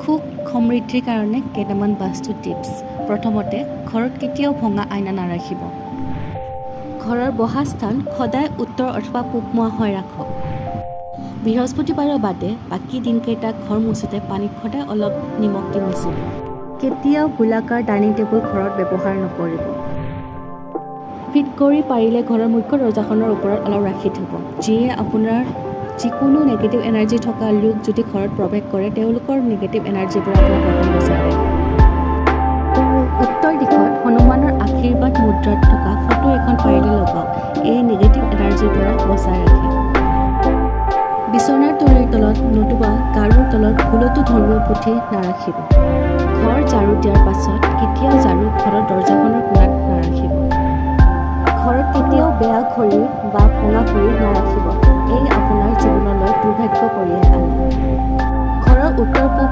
সুখ সমৃদ্ধিৰ কাৰণে কেইটামান বাস্তু টিপছ। প্ৰথমতে, ঘৰত কেতিয়াও ভঙা আইনা নাৰাখিব। ঘৰৰ বহা স্থান সদায় উত্তৰ অথবা পূবমুৱা হৈ ৰাখক। বৃহস্পতিবাৰৰ বাদে বাকী দিনকেইটা ঘৰ মুচোতে পানীত সদায় অলপ নিমখ দি মুচিব। কেতিয়াও গোলাকাৰ ডাইনিং টেবুল ঘৰত ব্যৱহাৰ নকৰিব। ফিট কৰি পাৰিলে ঘৰৰ মুখ্য দৰজাখনৰ ওপৰত অলপ ৰাখি থ'ব, যিয়ে আপোনাৰ যিকোনো নেগেটিভ এনাৰ্জি থকা লোক যদি ঘৰত প্ৰৱেশ কৰে তেওঁলোকৰ নেগেটিভ এনাৰ্জিৰ পৰা আপোনাৰ ঘৰখন বচাই ৰাখে। উত্তৰ দিশত হনুমানৰ আশীৰ্বাদ মুদ্ৰাত থকা ফটো এখন পাৰিলে লগাওক, এই নেগেটিভ এনাৰ্জিৰ পৰা বচাই ৰাখে। বিচনাৰ তলিৰ তলত নতুবা গাৰুৰ তলত ভুলতো ধৰ্মীয় পুথি নাৰাখিব। ঘৰ ঝাৰু দিয়াৰ পাছত কেতিয়াও ঝাৰু ঘৰৰ দৰজাখনৰ কোণাত নাৰাখিব। ঘৰত কেতিয়াও বেয়া ঘড়ী বা ভঙা ঘড়ী নাৰাখিব, এই আপোনাৰ জীৱনলৈ দুৰ্ভাগ্য কঢ়িয়াই আনে। ঘৰৰ উত্তৰ পূব